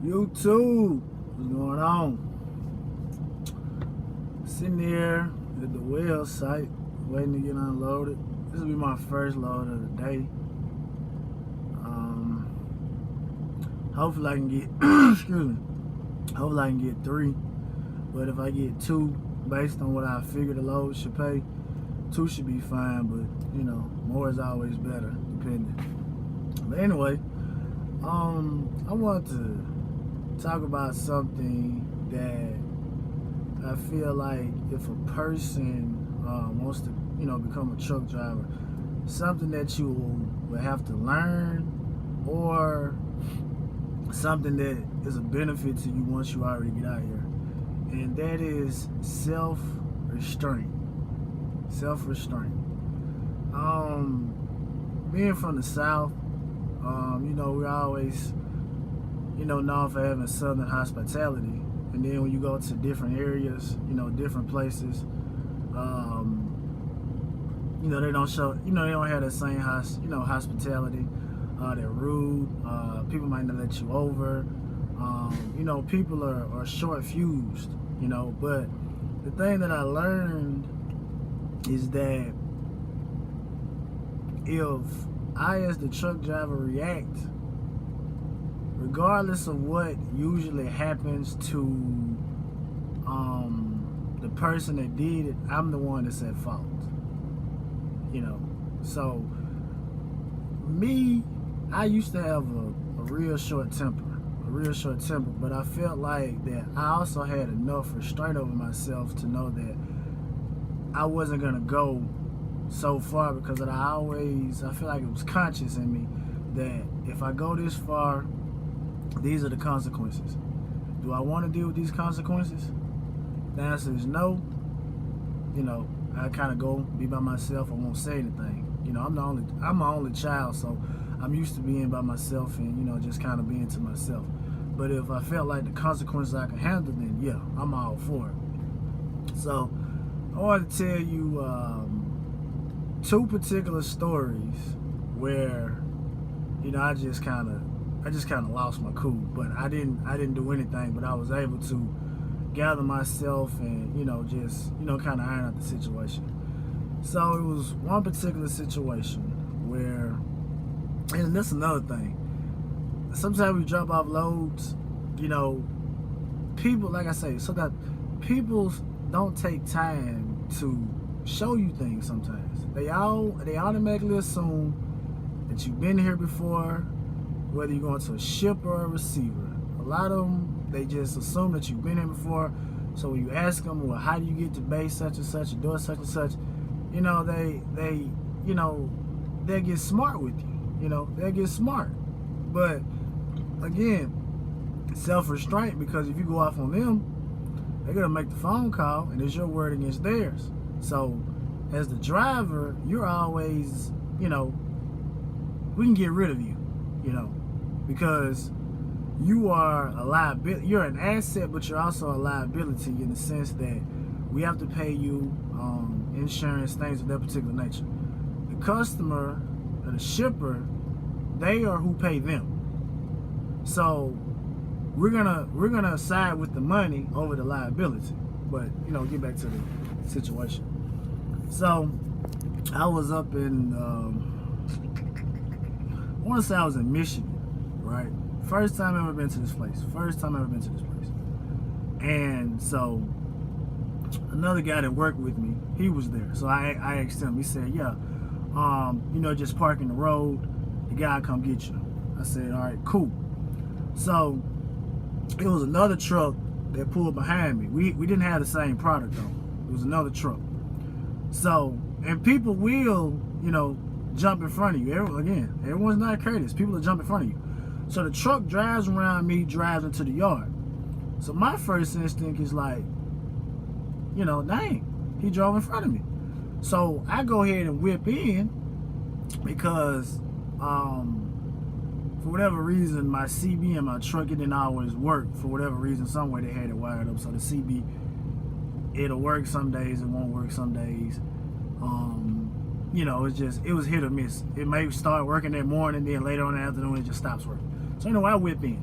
YouTube, what's going on? Sitting here at the well site, waiting to get unloaded. This will be my first load of the day. Hopefully I can get, excuse me, hopefully I can get 3. But if I get 2, based on what I figure the load should pay, 2 should be fine, but you know, more is always better, depending. But anyway, I want to talk about something that I feel like if a person wants to, become a truck driver, something that you will have to learn, or something that is a benefit to you once you already get out here, and that is self-restraint. Self-restraint. Being from the South, we always, known for having Southern hospitality. And then when you go to different areas, different places, they don't show, they don't have that same hospitality. They're rude. People might not let you over. People are short-fused, But the thing that I learned is that if I, as the truck driver, react, regardless of what usually happens to the person that did it, I'm the one that's at fault. So me, I used to have a real short temper, but I felt like that I also had enough restraint over myself to know that I wasn't gonna go so far, because I feel like it was conscious in me that if I go this far, these are the consequences. Do I want to deal with these consequences? The answer is no. I kind of go be by myself. I won't say anything. I'm my only child, so I'm used to being by myself and just kind of being to myself. But if I felt like the consequences I could handle, then yeah, I'm all for it. So I want to tell you 2 particular stories where I just kind of lost my cool, but I didn't do anything, but I was able to gather myself and just kind of iron out the situation. So it was one particular situation where, and that's another thing, sometimes we drop off loads, people, like I say, sometimes people don't take time to show you things. Sometimes they automatically assume that you've been here before, whether you're going to a shipper or a receiver. A lot of them, they just assume that you've been here before. So when you ask them, well, how do you get to base such and such, or door such and such, they get smart with you. They get smart. But again, self-restraint, because if you go off on them, they're gonna make the phone call, and it's your word against theirs. So as the driver, you're always, we can get rid of you, because you are a liability. You're an asset, but you're also a liability in the sense that we have to pay you insurance, things of that particular nature. The customer or the shipper, they are who pay them. So we're gonna side with the money over the liability. But get back to the situation. So I was up in I want to say I was in Michigan, right? First time I've ever been to this place. And so another guy that worked with me, he was there. So I asked him, he said, yeah, just park in the road, the guy come get you. I said, all right, cool. So it was another truck that pulled behind me. We didn't have the same product though. It was another truck. So, and people will, jump in front of you. Everyone's not courteous. People will jump in front of you. So the truck drives around me, drives into the yard. So my first instinct is like, dang, he drove in front of me. So I go ahead and whip in because for whatever reason, my CB in my truck, it didn't always work. For whatever reason, somewhere they had it wired up. So the CB, it'll work some days, it won't work some days. It was hit or miss. It may start working that morning, then later on in the afternoon, it just stops working. So anyway, I whip in.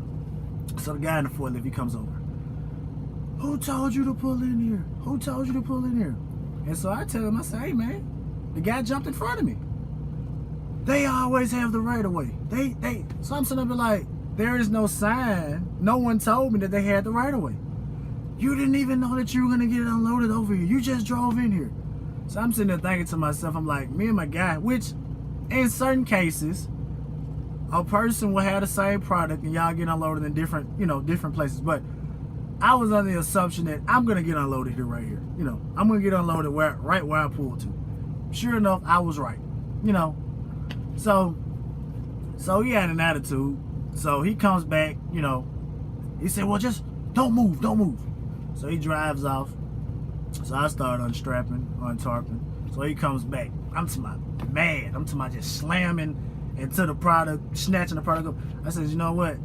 So the guy in the forklift, he comes over. Who told you to pull in here? Who told you to pull in here? And so I tell him, I say, hey man, the guy jumped in front of me. They always have the right of way. So I'm sitting up like, there is no sign. No one told me that they had the right of way. You didn't even know that you were gonna get it unloaded over here. You just drove in here. So I'm sitting there thinking to myself, I'm like, me and my guy, which in certain cases, a person will have the same product and y'all get unloaded in different, different places. But I was under the assumption that I'm gonna get unloaded here, right here. I'm gonna get unloaded right where I pulled to. Sure enough, I was right. So he had an attitude. So he comes back, he said, well, just don't move. So he drives off. So I start untarping. So he comes back. I'm to my mad. I'm to my just slamming into the product, snatching the product up. I said, you know what?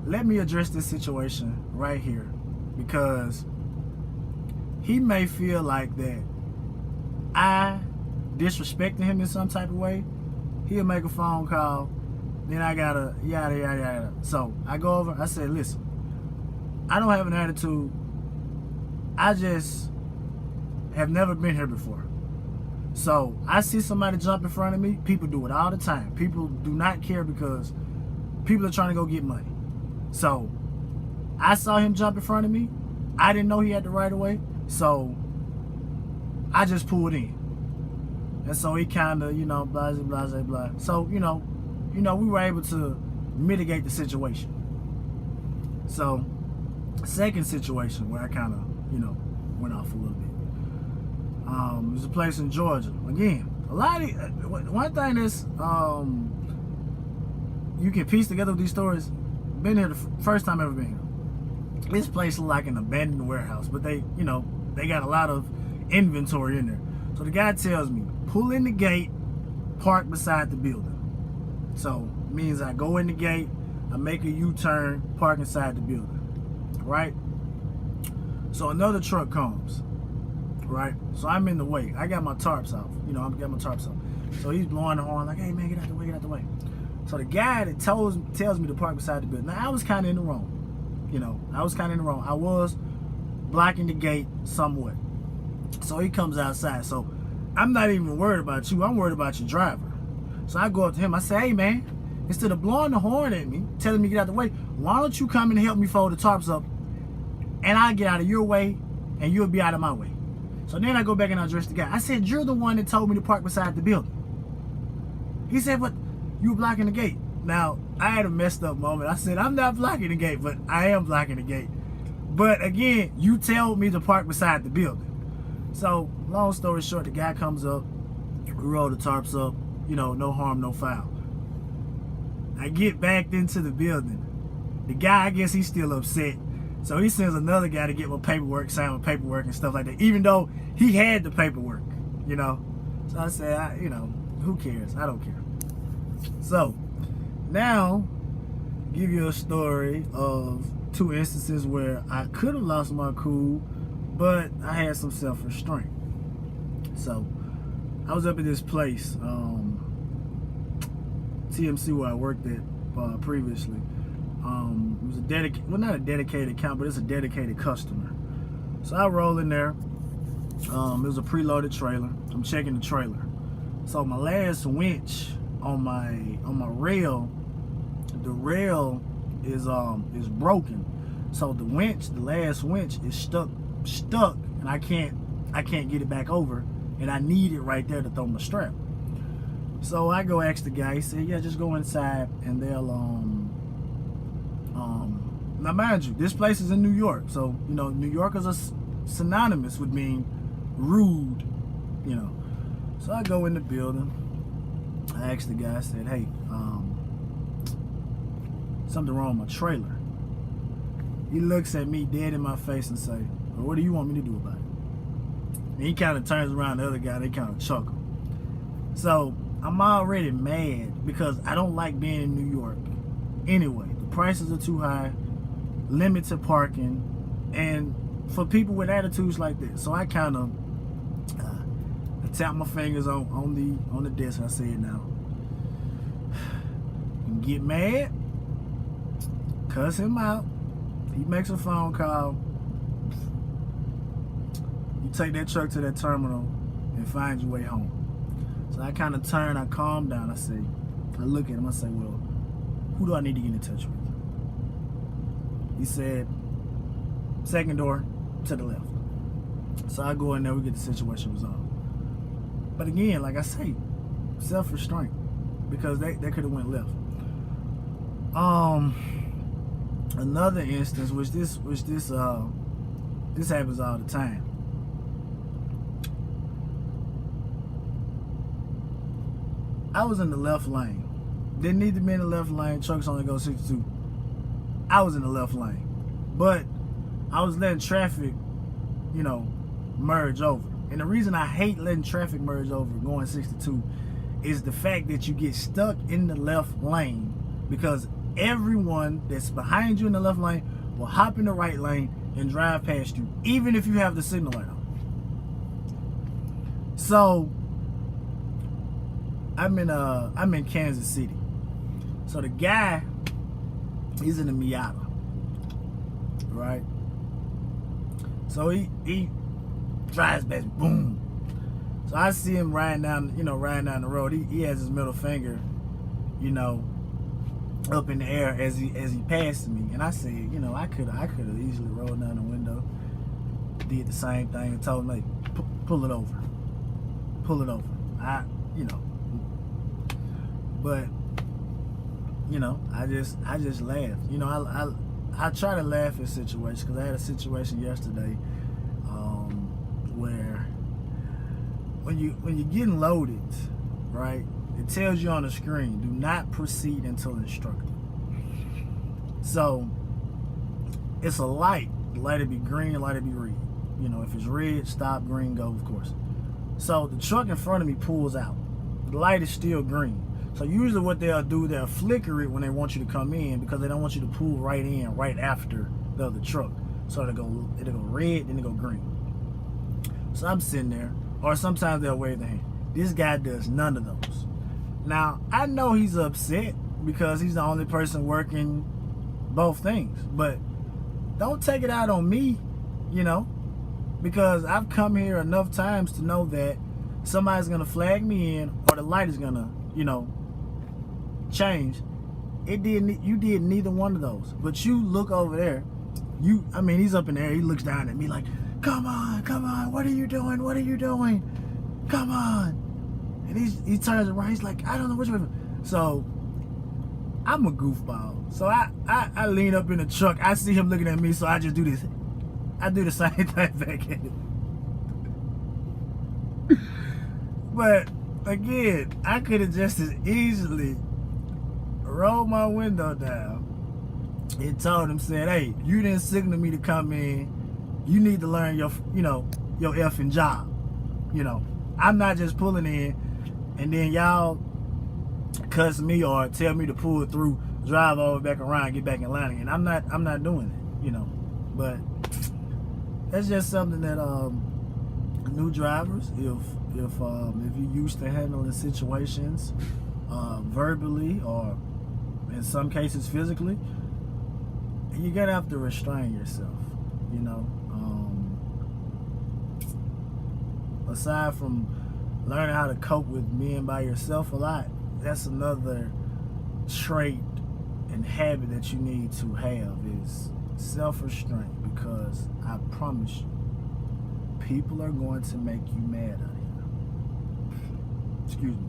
Let me address this situation right here, because he may feel like that I disrespecting him in some type of way. He'll make a phone call, then I gotta yada yada yada. So I go over, I said, listen, I don't have an attitude. I just have never been here before. So I see somebody jump in front of me. People do it all the time. People do not care because people are trying to go get money. So I saw him jump in front of me. I didn't know he had the right of way. So I just pulled in. And so he kind of, blah, blah, blah, blah. So, we were able to mitigate the situation. So, second situation where I kind of, went off a little bit. It was a place in Georgia. Again, one thing that's, you can piece together with these stories. Been here the first time ever been here. This place looked like an abandoned warehouse, but they got a lot of inventory in there. So the guy tells me, pull in the gate, park beside the building. So it means I go in the gate, I make a U-turn, park inside the building, right? So another truck comes, right? So I'm in the way. I got my tarps off. I got my tarps off. So he's blowing the horn like, hey man, get out the way. So the guy that tells me to park beside the building. Now I was kind of in the wrong. I was blocking the gate somewhat. So he comes outside. So I'm not even worried about you. I'm worried about your driver. So I go up to him. I say, hey man, instead of blowing the horn at me, telling me to get out the way, why don't you come and help me fold the tarps up, and I'll get out of your way and you'll be out of my way. So then I go back and I address the guy. I said, you're the one that told me to park beside the building. He said, but you were blocking the gate. Now, I had a messed up moment. I said, I'm not blocking the gate, but I am blocking the gate. But again, you told me to park beside the building. So, long story short, the guy comes up, we roll the tarps up, no harm, no foul. I get back into the building. The guy, I guess he's still upset. So he sends another guy to get my paperwork, sign my paperwork and stuff like that, even though he had the paperwork, So I said, who cares? I don't care. So, now, give you a story of two instances where I could have lost my cool, but I had some self-restraint. So, I was up at this place, TMC, where I worked at previously. It was not a dedicated account, but it's a dedicated customer. So I roll in there. It was a preloaded trailer. I'm checking the trailer. So my last winch on my rail, the rail is broken. So the last winch is stuck, and I can't get it back over, and I need it right there to throw my strap. So I go ask the guy. He said, yeah, just go inside and they'll now mind you, this place is in New York, so New Yorkers are synonymous with being rude, So I go in the building. I asked the guy, I said, hey, something wrong with my trailer. He looks at me dead in my face and say, well, what do you want me to do about it? And he kind of turns around to the other guy, they kind of chuckle. So I'm already mad because I don't like being in New York. Anyway, the prices are too high, limited parking, and for people with attitudes like that. So I kind of I tap my fingers on the desk. I say it now. Get mad, cuss him out. He makes a phone call. You take that truck to that terminal and find your way home. So I kind of turn, I calm down, I look at him, I say, well, who do I need to get in touch with? He said, second door to the left. So I go in there, we get the situation resolved. But again, like I say, self-restraint, because they could have went left. Another instance, which this happens all the time. I was in the left lane. Didn't need to be in the left lane. Trucks only go 62. I was in the left lane, but I was letting traffic, merge over. And the reason I hate letting traffic merge over going 62 is the fact that you get stuck in the left lane, because everyone that's behind you in the left lane will hop in the right lane and drive past you, even if you have the signal light on. So I'm in Kansas City. So the guy, he's in the Miata, right? So he drives past, boom. So I see him riding down the road. He has his middle finger, up in the air as he passed me. And I said, I could have easily rolled down the window, did the same thing, and told him, like, pull it over. But I just laughed. I try to laugh at situations, because I had a situation yesterday where when you're getting loaded, right, it tells you on the screen, do not proceed until instructed. So it's a light. The light will be green, the light will be red. If it's red, stop, green, go, of course. So the truck in front of me pulls out. The light is still green. So usually what they'll do, they'll flicker it when they want you to come in, because they don't want you to pull right in right after the other truck. So it'll go red, then it'll go green. So I'm sitting there, or sometimes they'll wave their hand. This guy does none of those. Now, I know he's upset because he's the only person working both things, but don't take it out on me, because I've come here enough times to know that somebody's gonna flag me in, or the light is gonna, change. You did neither one of those. But you look over there, he's up in the air, he looks down at me like, come on, what are you doing? Come on. And he turns around, he's like, I don't know which way. So I'm a goofball. So I lean up in the truck, I see him looking at me, so I just do this. I do the same thing back at him. But again, I could have just as easily rolled my window down and told him, said, hey, you didn't signal me to come in. You need to learn your effing job. I'm not just pulling in and then y'all cuss me or tell me to pull through, drive all the way back around, get back in line again. I'm not doing it, But that's just something that new drivers, if you're used to handling situations verbally or in some cases physically, you're gonna have to restrain yourself. Aside from learning how to cope with being by yourself a lot, that's another trait and habit that you need to have, is self-restraint, because I promise you, people are going to make you mad out here. Excuse me.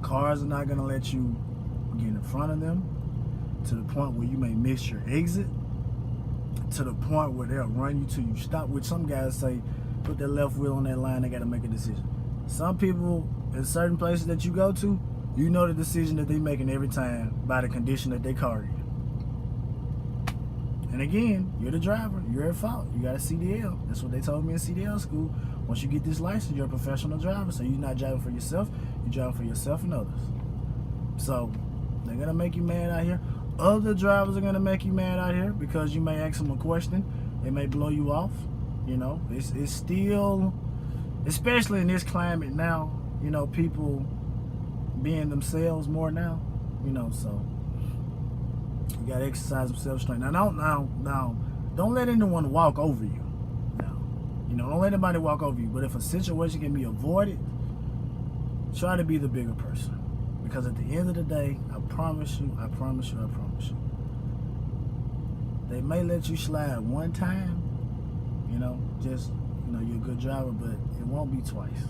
Cars are not going to let you get in front of them to the point where you may miss your exit, to the point where they'll run you till you stop, which some guys say, put their left wheel on that line, they got to make a decision. Some people, in certain places that you go to, the decision that they're making every time by the condition that they car in. And again, you're the driver, you're at fault. You got a CDL. That's what they told me in CDL school. Once you get this license, you're a professional driver. So you're not driving for yourself, you're driving for yourself and others. So they're gonna make you mad out here. Other drivers are gonna make you mad out here because you may ask them a question. They may blow you off. It's still, especially in this climate now, people being themselves more now, so you gotta exercise some self-restraint. Now, don't let anyone walk over you. Now, don't let anybody walk over you. But if a situation can be avoided, try to be the bigger person. Because at the end of the day, I promise you, they may let you slide one time, you're a good driver, but it won't be twice.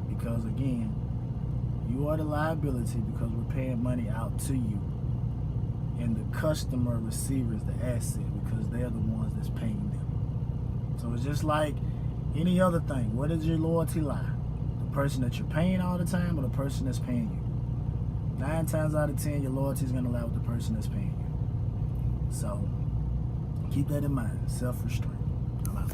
Because again, you are the liability because we're paying money out to you. And the customer receiver is the asset because they're the ones that's paying them. So it's just like any other thing. Where does your loyalty lie? The person that you're paying all the time or the person that's paying you? 9 times out of 10, your loyalty is going to lie with the person that's paying you. So keep that in mind. Self-restraint. I'm out.